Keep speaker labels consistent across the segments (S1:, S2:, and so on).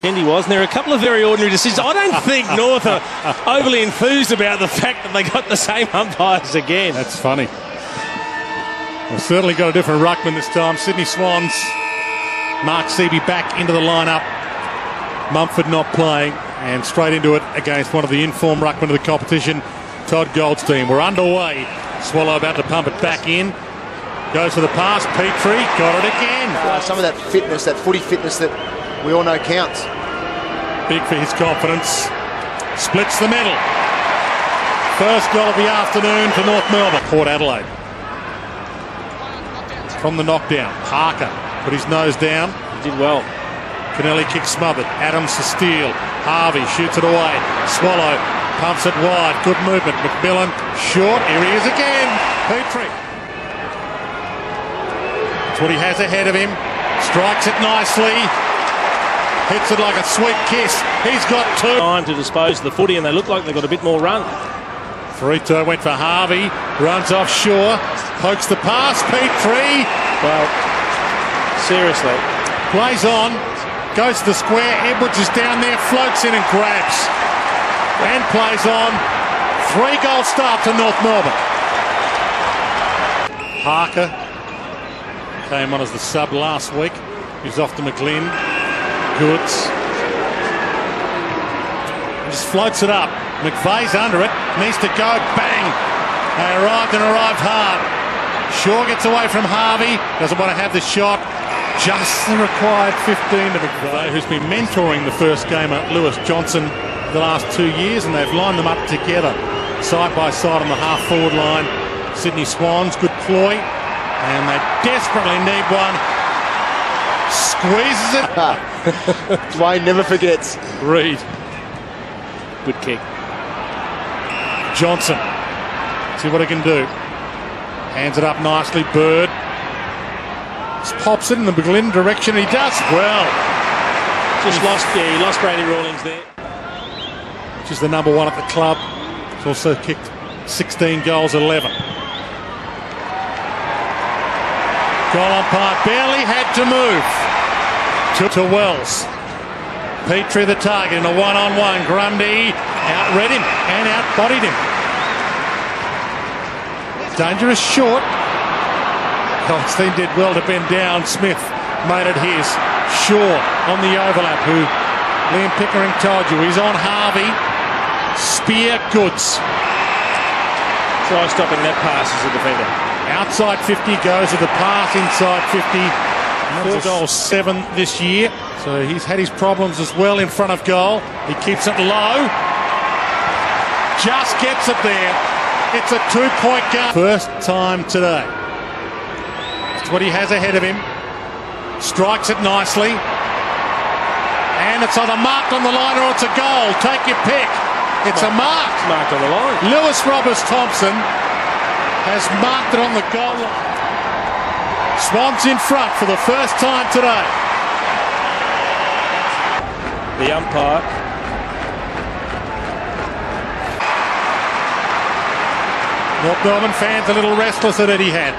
S1: He was, and there are a couple of very ordinary decisions. I don't think North are overly enthused about the fact that they got the same umpires again.
S2: That's funny. We've certainly got a different ruckman this time. Sydney Swans. Mark Seavey back into the lineup. Mumford not playing, and straight into it against one of the informed ruckmen of the competition, Todd Goldstein. We're underway. Swallow about to pump it back in. Goes for the pass. Petrie got it again.
S3: Some of that fitness, that footy fitness that we all know counts.
S2: Big for his confidence. Splits the middle. First goal of the afternoon for North Melbourne. Port Adelaide. From the knockdown, Parker put his nose down.
S1: He did well.
S2: Kennelly kick smothered. Adams to steal. Harvey shoots it away. Swallow pumps it wide. Good movement. McMillan short. Here he is again. Petrie. That's what he has ahead of him. Strikes it nicely. Hits it like a sweet kiss. He's got two.
S1: Time to dispose of the footy, and they look like they've got a bit more run.
S2: Frito went for Harvey. Runs offshore. Pokes the pass. Petrie.
S1: Well, seriously.
S2: Plays on. Goes to the square. Edwards is down there. Floats in and grabs. And plays on. 3-goal start to North Melbourne. Parker came on as the sub last week. He's off to McGlynn. Goods. Just floats it up. McVeigh's under it. Needs to go. Bang! They arrived and arrived hard. Shaw gets away from Harvey. Doesn't want to have the shot. Just the required 15 to McVeigh, who's been mentoring the first gamer, Lewis Johnson, the last 2 years, and they've lined them up together, side by side on the half-forward line. Sydney Swans, good ploy, and they desperately need one. Squeezes it.
S3: Dwayne never forgets.
S2: Reed.
S1: Good kick.
S2: Johnson. See what he can do. Hands it up nicely. Bird. Just pops it in the McGlynn direction. He does well.
S1: Just lost, he lost Brady Rawlings there.
S2: Which is the number one at the club. He's also kicked 16 goals, 11. Goal umpire barely had to move. To Wells. Petrie the target in a one-on-one. Grundy outread him and outbodied him. Dangerous short. Goldstein did well to bend down. Smith made it his. Shaw on the overlap, who Liam Pickering told you he's on Harvey. Spear Goods.
S1: Try stopping that pass as a defender.
S2: Outside 50 goes with the pass, inside 50. 4 goals, 7 this year. So he's had his problems as well in front of goal. He keeps it low. Just gets it there. It's a 2-point game. First time today. That's what he has ahead of him. Strikes it nicely. And it's either marked on the line or it's a goal. Take your pick. It's a mark.
S1: It's marked on the line.
S2: Lewis Roberts-Thompson has marked it on the goal line. Swans in front for the first time today.
S1: The umpire.
S2: North Melbourne fans a little restless at Etihad.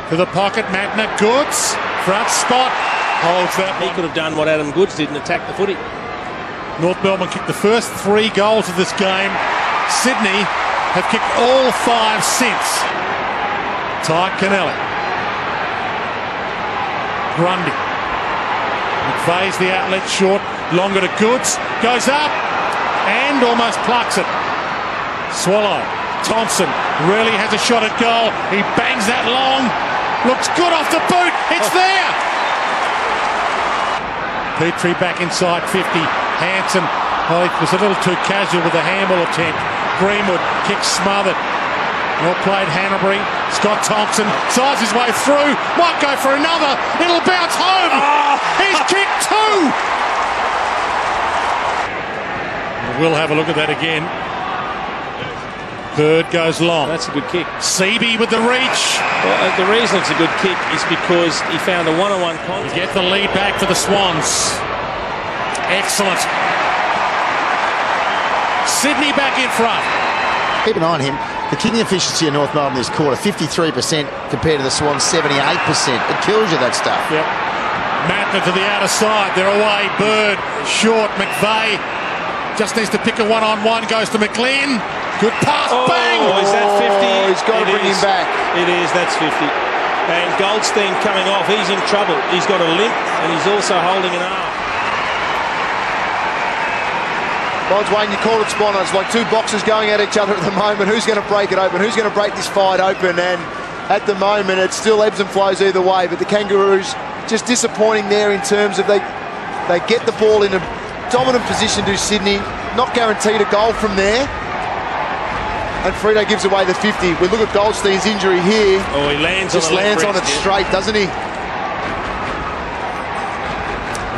S2: To the pocket, Magna Goods. Front spot. Holds that
S1: He
S2: one.
S1: could have done what Adam Goods did and attack the footy.
S2: North Melbourne kicked the first 3 goals of this game. Sydney have kicked all 5 since. Ty Kennelly. Grundy. McVeigh's the outlet short. Longer to Goods. Goes up. And almost plucks it. Swallow. Thompson really has a shot at goal. He bangs that long. Looks good off the boot. It's there. Petrie back inside 50. Hanson, well, he was a little too casual with the handball attempt. Greenwood kicks smothered. Well played, Hanbury. Scott Thompson sides his way through. Might go for another. It'll bounce home. He's kicked 2. We'll have a look at that again. Bird goes long.
S1: That's a good kick.
S2: Seavey with the reach.
S1: Well, the reason it's a good kick is because he found a one-on-one contact.
S2: You get the lead back for the Swans. Excellent. Sydney back in front.
S3: Keep an eye on him. The kicking efficiency of North Melbourne this quarter, 53% compared to the Swans, 78%. It kills you, that stuff.
S2: Yep. Matner to the outer side. They're away. Bird. Short. McVeigh. Just needs to pick a one-on-one. Goes to McLean. Good pass. Bang!
S1: Oh, is that 50?
S3: He's got to bring him back.
S1: It is. That's 50. And Goldstein coming off. He's in trouble. He's got a limp and he's also holding an arm.
S3: Bonds, Wayne, you called it, Spanner. It's like two boxers going at each other at the moment. Who's going to break it open? Who's going to break this fight open? And at the moment, it still ebbs and flows either way. But the Kangaroos just disappointing there in terms of they get the ball in a dominant position to Sydney. Not guaranteed a goal from there. And Frito gives away the 50. We look at Goldstein's injury here.
S1: Oh, he lands
S3: just lands on it straight, doesn't he?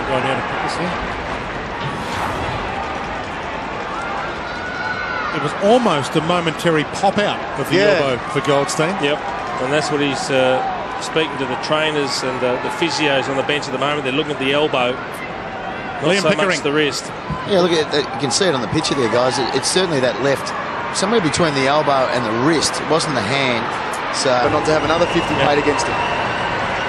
S2: Going down to pick this here. It was almost a momentary pop out of the elbow for Goldstein.
S1: Yep, and that's what he's speaking to the trainers and the physios on the bench at the moment. They're looking at the elbow, not so much the wrist.
S4: Yeah, look at it. You can see it on the picture there, guys. It's certainly that left, somewhere between the elbow and the wrist. It wasn't the hand. So,
S3: but not to have another 50 played against him.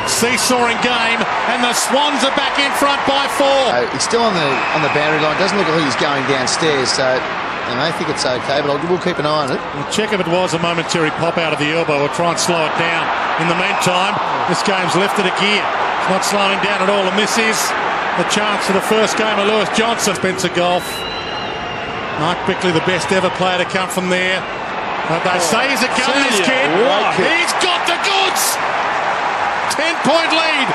S2: Seesawing game, and the Swans are back in front by 4.
S4: It's still on the boundary line. Doesn't look like he's going downstairs. So. And they think it's okay, but we'll keep an eye on it.
S2: We'll check if it was a momentary pop out of the elbow. We'll try and slow it down. In the meantime, this game's lifted a gear. It's not slowing down at all, and this is the chance for the first game of Lewis Johnson. Spencer Golf. Mark Bickley, the best ever player to come from there. But they say he's a gun, this kid. He's got the goods! 10-point lead.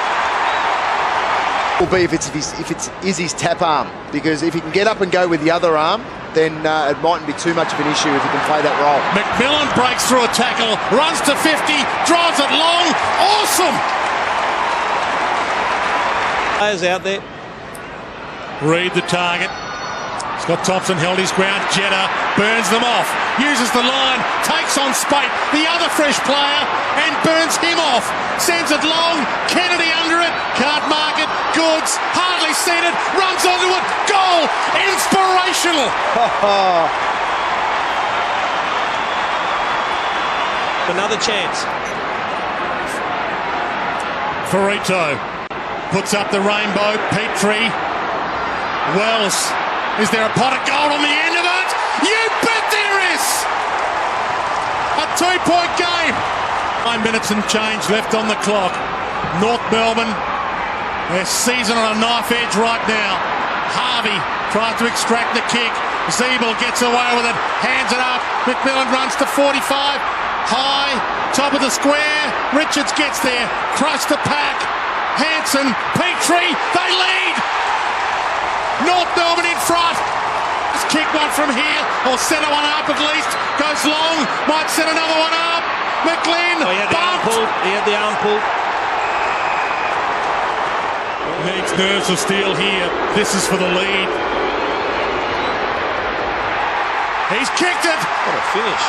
S3: Will be if it's Izzy's tap arm, because if he can get up and go with the other arm, then it mightn't be too much of an issue if he can play that role.
S2: McMillan breaks through a tackle, runs to 50, drives it long. Awesome!
S1: Players out there.
S2: Read the target. Scott Thompson held his ground. Jeddah burns them off. Uses the line. Takes on Spate, the other fresh player, and burns him off. Sends it long. Kennedy under it. Can't mark it. Goods. Hardly seen it. Runs onto it. Goal. Inspirational.
S1: Another chance.
S2: Farito puts up the rainbow. Petrie. Wells. Is there a pot of gold on the end of it? You bet there is! A 2-point game. 9 minutes and change left on the clock. North Melbourne, their season on a knife edge right now. Harvey tries to extract the kick. Zeeble gets away with it, hands it up. McMillan runs to 45. High, top of the square. Richards gets there, crushed the pack. Hanson, Petrie, they lead! North Melbourne in front. Let's kick one from here, or set one up at least. Goes long, might set another one up. McLean,
S1: he had the arm pulled. He had the arm pulled.
S2: Needs nerves of steel here. This is for the lead. He's kicked it.
S1: What a finish.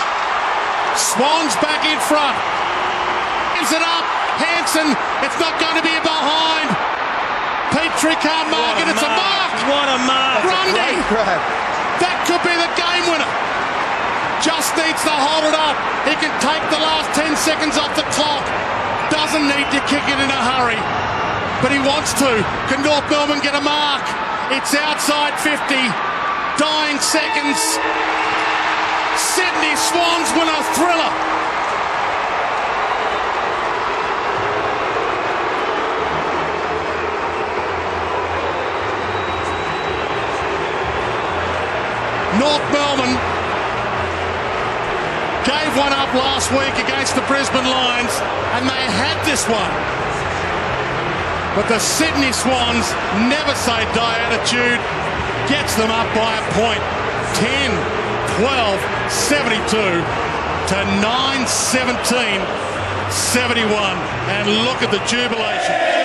S2: Swans back in front. Gives it up. Hanson, it's not going to be a behind. Petrie can't mark it. It's a mark.
S1: What a mark.
S2: Grundy. That could be the game winner. Just needs to hold it up. He can take the last 10 seconds off the clock. Doesn't need to kick it in a hurry. But he wants to. Can North Melbourne get a mark? It's outside 50. Dying seconds. Sydney Swans win a thriller. North Melbourne gave one up last week against the Brisbane Lions, and they had this one. But the Sydney Swans never say die attitude, gets them up by a point. 10, 12, 72 to 9, 17, 71. And look at the jubilation.